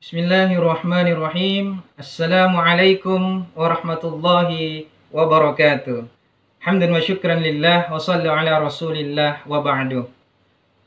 Bismillahirrahmanirrahim. Assalamualaikum warahmatullahi wabarakatuh. Hamdan wa syukran lillah wa sallu ala rasulillah wa ba'du.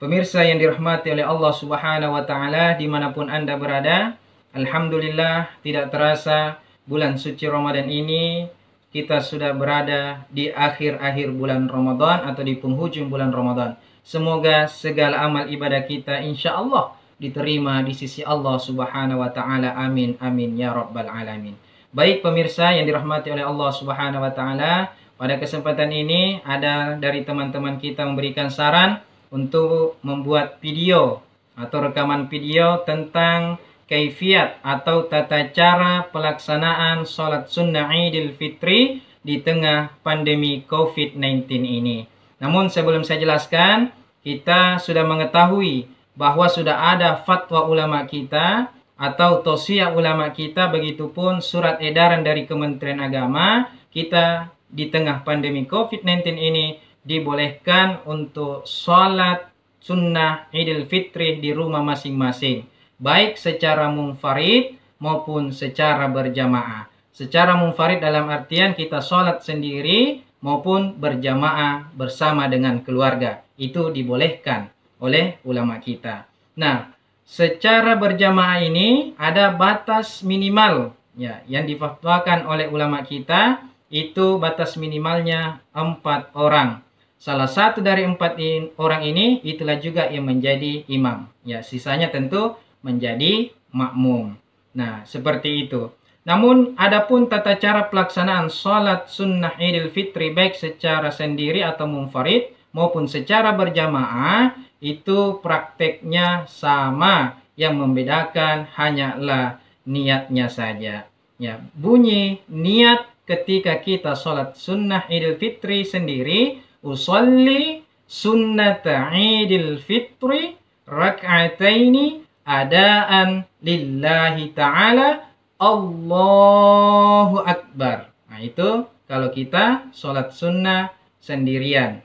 Pemirsa yang dirahmati oleh Allah subhanahu wa ta'ala dimanapun Anda berada, alhamdulillah tidak terasa bulan suci Ramadan ini kita sudah berada di akhir-akhir bulan Ramadan atau di penghujung bulan Ramadan. Semoga segala amal ibadah kita insya Allah diterima di sisi Allah subhanahu wa ta'ala. Amin, amin, ya rabbal alamin. Baik pemirsa yang dirahmati oleh Allah subhanahu wa ta'ala, pada kesempatan ini ada dari teman-teman kita memberikan saran untuk membuat video atau rekaman video tentang kaifiat atau tata cara pelaksanaan sholat sunnah Idul Fitri di tengah pandemi COVID-19 ini. Namun sebelum saya jelaskan, kita sudah mengetahui bahwa sudah ada fatwa ulama kita atau tausiah ulama kita, begitupun surat edaran dari Kementerian Agama kita di tengah pandemi COVID-19 ini dibolehkan untuk sholat sunnah Idul Fitri di rumah masing-masing, baik secara munfarid maupun secara berjamaah. Secara munfarid dalam artian kita sholat sendiri maupun berjamaah bersama dengan keluarga, itu dibolehkan oleh ulama kita. Nah, secara berjamaah ini ada batas minimal ya yang difatwakan oleh ulama kita, itu batas minimalnya 4 orang. Salah satu dari 4 orang ini itulah juga yang menjadi imam. Ya, sisanya tentu menjadi makmum. Nah, seperti itu. Namun adapun tata cara pelaksanaan sholat sunnah Idul Fitri baik secara sendiri atau munfarid maupun secara berjamaah itu prakteknya sama, yang membedakan hanyalah niatnya saja. Ya, bunyi niat ketika kita sholat sunnah Idul Fitri sendiri, usolli sunnata Idul Fitri rak'ataini adaan lillahi ta'ala Allahu Akbar. Nah, itu kalau kita sholat sunnah sendirian.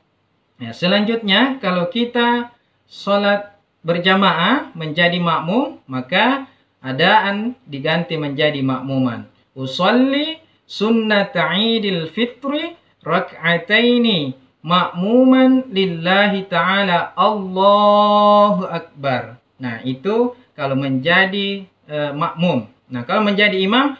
Ya, selanjutnya kalau kita sholat berjamaah menjadi makmum, maka adaan diganti menjadi makmuman. Usolli sunnata Idul Fitri rak'ataini makmuman lillahi ta'ala Allahu Akbar. Nah, itu kalau menjadi makmum. Nah, kalau menjadi imam,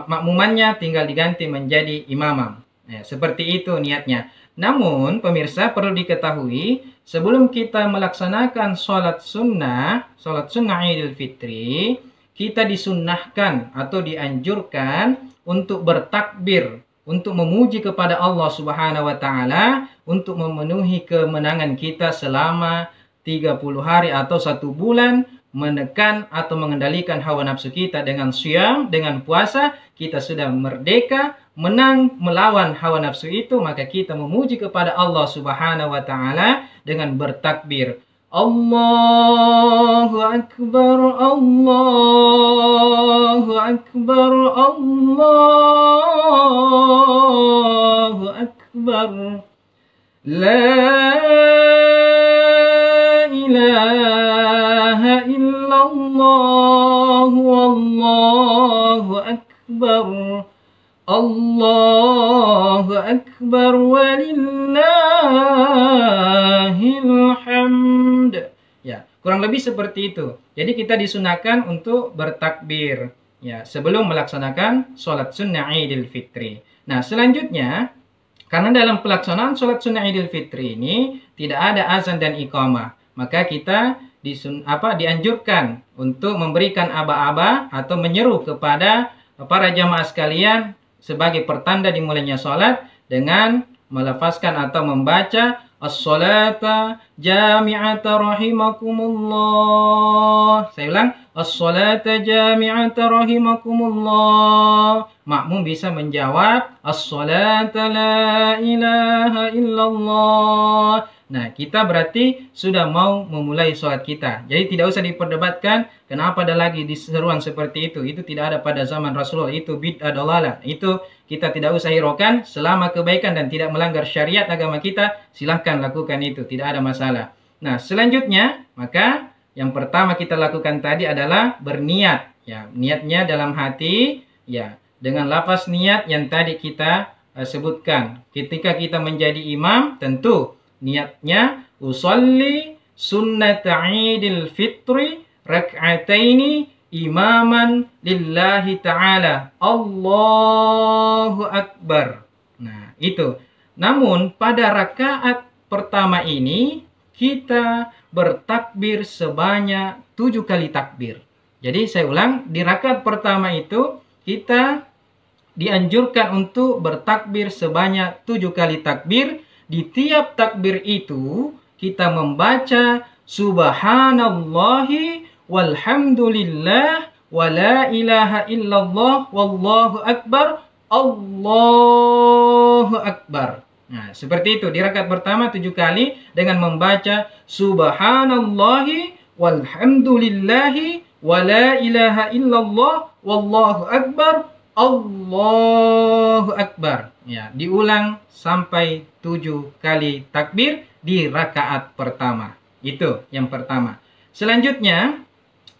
makmumannya tinggal diganti menjadi imamam. Nah, seperti itu niatnya. Namun, pemirsa perlu diketahui, sebelum kita melaksanakan sholat sunnah Idul Fitri, kita disunnahkan atau dianjurkan untuk bertakbir, untuk memuji kepada Allah Subhanahu wa Ta'ala, untuk memenuhi kemenangan kita selama 30 hari atau 1 bulan, menekan atau mengendalikan hawa nafsu kita dengan syam, dengan puasa. Kita sudah merdeka, menang melawan hawa nafsu itu, maka kita memuji kepada Allah Subhanahu wa Ta'ala dengan bertakbir. Allahu Akbar, Allahu Akbar, Allahu Akbar. La ilaha illallah, wallahu akbar. Allahu akbar walillahil hamd. Ya, kurang lebih seperti itu. Jadi kita disunahkan untuk bertakbir ya sebelum melaksanakan sholat sunnah Idul Fitri. Nah, selanjutnya, karena dalam pelaksanaan sholat sunnah Idul Fitri ini tidak ada azan dan iqamah, maka kita dianjurkan untuk memberikan aba-aba atau menyeru kepada para jamaah sekalian sebagai pertanda dimulainya sholat dengan melafazkan atau membaca as-salata jami'ata rahimakumullah. Saya ulang, as-salata jami'ata rahimakumullah. Makmum bisa menjawab as-salata la ilaha illallah. Nah, kita berarti sudah mau memulai sholat kita. Jadi tidak usah diperdebatkan kenapa ada lagi diseruan seperti itu. Itu tidak ada pada zaman Rasulullah. Itu bid'ah dalalah. Itu kita tidak usah hiraukan. Selama kebaikan dan tidak melanggar syariat agama kita, silahkan lakukan itu. Tidak ada masalah. Nah, selanjutnya, maka yang pertama kita lakukan tadi adalah berniat. Ya, niatnya dalam hati, ya, dengan lafaz niat yang tadi kita sebutkan. Ketika kita menjadi imam, tentu niatnya usolli sunnata idil fitri rak'ataini imaman lillahi ta'ala. Allahu Akbar. Nah, itu. Namun, pada rakaat pertama ini, kita bertakbir sebanyak 7 kali takbir. Jadi, saya ulang, di rakaat pertama itu, kita dianjurkan untuk bertakbir sebanyak 7 kali takbir. Di tiap takbir itu, kita membaca Subhanallahi walhamdulillah wa la ilaha illallah wallahu akbar Allahu akbar. Nah, seperti itu di rakaat pertama 7 kali dengan membaca Subhanallahi walhamdulillahi wa la ilaha illallah wallahu akbar Allahu akbar. Ya, diulang sampai 7 kali takbir di rakaat pertama. Itu yang pertama. Selanjutnya,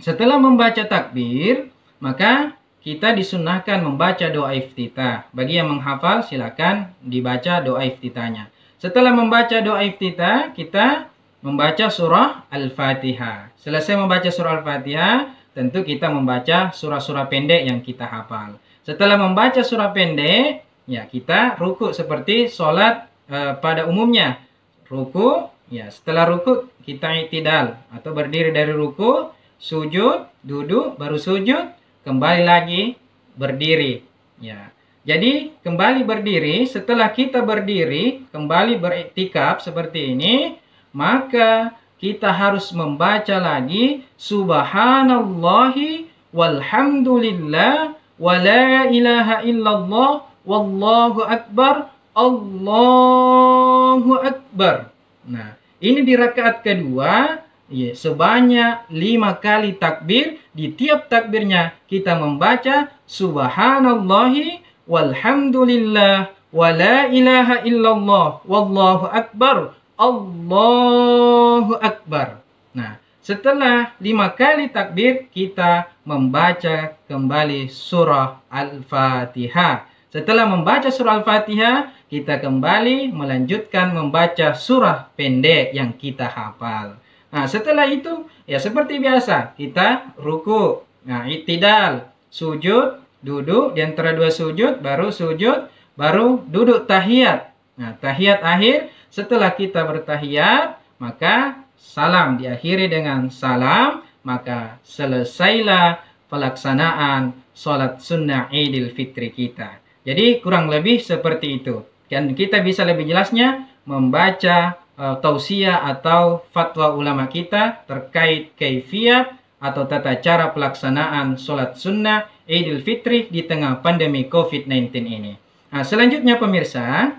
setelah membaca takbir, maka kita disunahkan membaca doa iftitah. Bagi yang menghafal, silakan dibaca doa iftitahnya. Setelah membaca doa iftitah, kita membaca surah Al-Fatihah. Selesai membaca surah Al-Fatihah, tentu kita membaca surah-surah pendek yang kita hafal. Setelah membaca surah pendek, ya kita ruku seperti sholat pada umumnya. Ruku, ya setelah ruku kita i'tidal atau berdiri dari ruku, sujud, duduk, baru sujud, kembali lagi berdiri. Ya, jadi kembali berdiri. Setelah kita berdiri, kembali beriktikaf seperti ini, maka kita harus membaca lagi Subhanallahi walhamdulillah wa la ilaha illallah wallahu akbar Allahu akbar. Nah, ini di rakaat kedua, ya, sebanyak 5 kali takbir. Di tiap takbirnya kita membaca Subhanallahi walhamdulillah wa la ilaha illallah wallahu akbar Allahu akbar. Nah, setelah 5 kali takbir, kita membaca kembali surah Al-Fatihah. Setelah membaca surah Al-Fatihah, kita kembali melanjutkan membaca surah pendek yang kita hafal. Nah, setelah itu, ya seperti biasa, kita ruku, nah, i'tidal, sujud, duduk, di antara 2 sujud, baru duduk tahiyat. Nah, tahiyat akhir, setelah kita bertahiyat, maka salam diakhiri dengan salam, maka selesailah pelaksanaan sholat sunnah Idul Fitri kita. Jadi kurang lebih seperti itu. Dan kita bisa lebih jelasnya membaca tausiah atau fatwa ulama kita terkait kaifiyat atau tata cara pelaksanaan sholat sunnah Idul Fitri di tengah pandemi COVID-19 ini. Nah, selanjutnya pemirsa,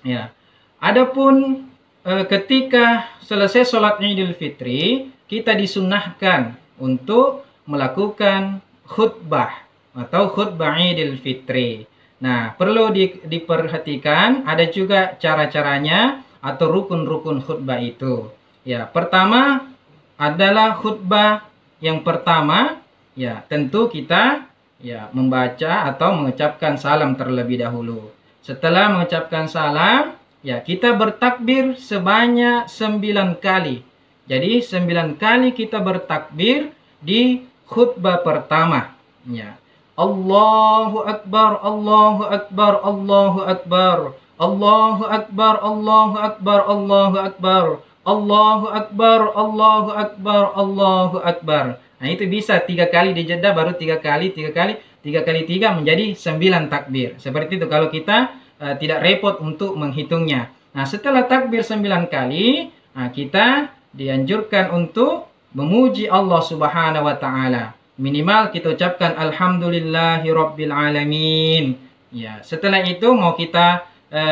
ya, adapun ketika selesai sholat Idul Fitri, kita disunahkan untuk melakukan khutbah atau khutbah Idul Fitri. Nah, perlu diperhatikan ada juga cara-caranya atau rukun-rukun khutbah itu. Ya, pertama adalah khutbah yang pertama, ya, tentu kita ya membaca atau mengucapkan salam terlebih dahulu. Setelah mengucapkan salam, ya kita bertakbir sebanyak 9 kali. Jadi 9 kali kita bertakbir di khutbah pertama. Ya. Allahu Akbar, Allahu Akbar, Allahu Akbar, Allahu Akbar, Allahu Akbar, Allahu Akbar, Allahu Akbar, Allahu Akbar, Allahu Akbar. Nah, itu bisa 3 kali dijeda, baru 3 kali, 3 kali, 3 kali 3 menjadi 9 takbir. Seperti itu kalau kita tidak repot untuk menghitungnya. Nah, setelah takbir 9 kali, nah, kita dianjurkan untuk memuji Allah Subhanahu wa taala. Minimal kita ucapkan alhamdulillahirabbil alamin. Ya, setelah itu mau kita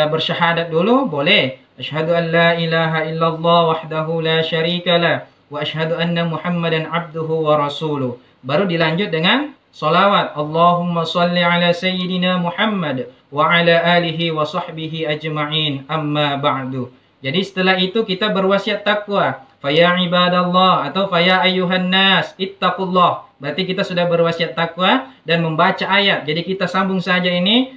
bersyahadat dulu boleh. Asyhadu an la ilaha illallah wahdahu la syarikalah wa asyhadu anna Muhammadan abduhu wa rasuluh. Baru dilanjut dengan salawat. Allahumma shalli ala sayyidina Muhammad wa ala alihi wa sahbihi ajma'in. Amma ba'du. Jadi setelah itu kita berwasiat takwa. Faya ibadallah atau faya ayyuhan nas ittaqullah. berarti kita sudah berwasiat takwa dan membaca ayat. Jadi kita sambung saja ini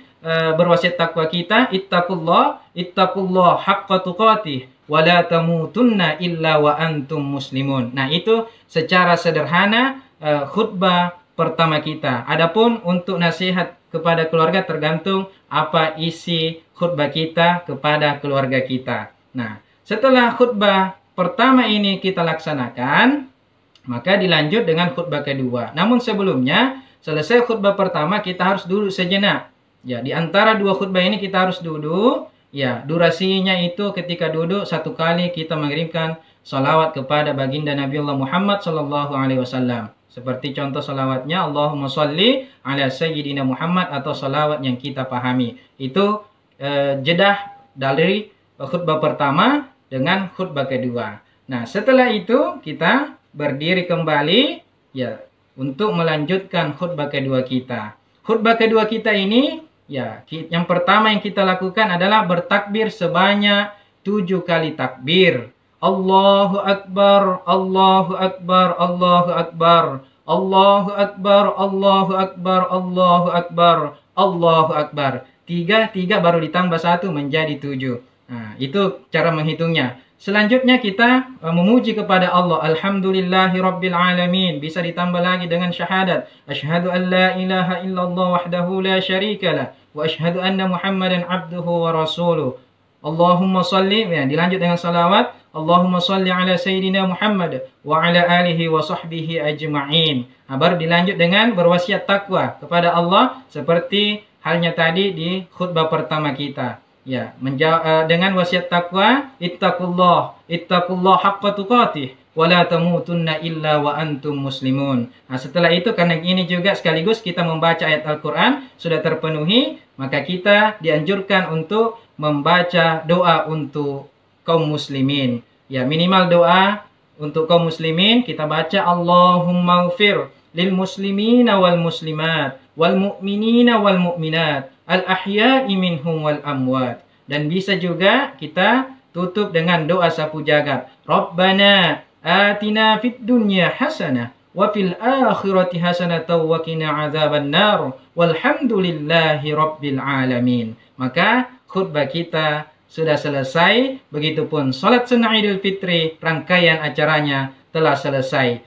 berwasiat takwa kita, ittaqullah haqqa tuqatih wa la tamutunna illa wa antum muslimun. Nah, itu secara sederhana khutbah pertama kita. Adapun untuk nasihat kepada keluarga tergantung apa isi khutbah kita kepada keluarga kita. Nah, setelah khutbah pertama ini kita laksanakan, maka dilanjut dengan khutbah kedua. Namun sebelumnya, selesai khutbah pertama kita harus duduk sejenak. Ya, di antara dua khutbah ini kita harus duduk. Ya, durasinya itu ketika duduk satu kali kita mengirimkan salawat kepada baginda Nabi Allah Muhammad sallallahu alaihi wasallam. Seperti contoh salawatnya Allahumma sholli ala sayyidina Muhammad atau salawat yang kita pahami. Itu jedah dari khutbah pertama dengan khutbah kedua. Nah, setelah itu kita berdiri kembali ya untuk melanjutkan khutbah kedua kita. Khutbah kedua kita ini ya, yang pertama yang kita lakukan adalah bertakbir sebanyak 7 kali takbir. Allahu Akbar, Allahu Akbar, Allahu Akbar, Allahu Akbar, Allahu Akbar, Allahu Akbar, Allahu Akbar. 3 baru ditambah 1 menjadi 7. Nah, itu cara menghitungnya. Selanjutnya kita memuji kepada Allah. Alhamdulillahi Rabbil Alamin. Bisa ditambah lagi dengan syahadat. Asyhadu an la ilaha illallah wahdahu la syarikalah. Wa asyhadu anna Muhammadan abduhu wa rasuluh. Allahumma salli. Ya, dilanjut dengan salawat. Allahumma salli ala Sayyidina Muhammad wa ala alihi wa sahbihi ajma'in. Baru dilanjut dengan berwasiat takwa kepada Allah. Seperti halnya tadi di khutbah pertama kita. Ya, dengan wasiat takwa, ittaqullah haqqa tuqatih wa la tamutunna illa wa antum muslimun. Nah, setelah itu karena ini juga sekaligus kita membaca ayat Al-Qur'an sudah terpenuhi, maka kita dianjurkan untuk membaca doa untuk kaum muslimin. Ya, minimal doa untuk kaum muslimin kita baca Allahumma ighfir lil muslimina wal muslimat wal mu'minina wal mu'minat al-ahya'i minhum wal amwat. Dan bisa juga kita tutup dengan doa sapu jagat. Rabbana atina fid dunya hasanah wa fil akhirati hasanatan wa qina adzabannar walhamdulillahi rabbil alamin. Maka khutbah kita sudah selesai, begitupun salat sunnah Idul Fitri, rangkaian acaranya telah selesai.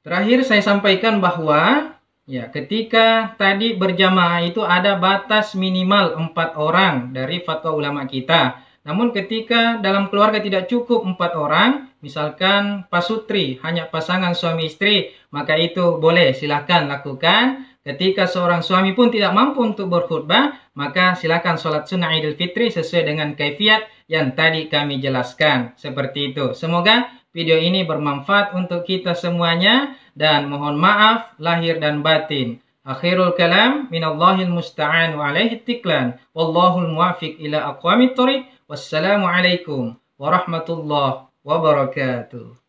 Terakhir saya sampaikan bahwa ya, ketika tadi berjamaah itu ada batas minimal 4 orang dari fatwa ulama kita. Namun ketika dalam keluarga tidak cukup 4 orang, misalkan pasutri, hanya pasangan suami istri, maka itu boleh, silahkan lakukan. Ketika seorang suami pun tidak mampu untuk berkhutbah, maka silakan sholat sunnah Idul Fitri sesuai dengan kaifiat yang tadi kami jelaskan. Seperti itu. Semoga video ini bermanfaat untuk kita semuanya dan mohon maaf lahir dan batin. Akhirul kalam minallahil musta'an wa alaihi tiklan. Wallahul muwafiq ila aqwamit thoriq. Wassalamualaikum warahmatullahi wabarakatuh.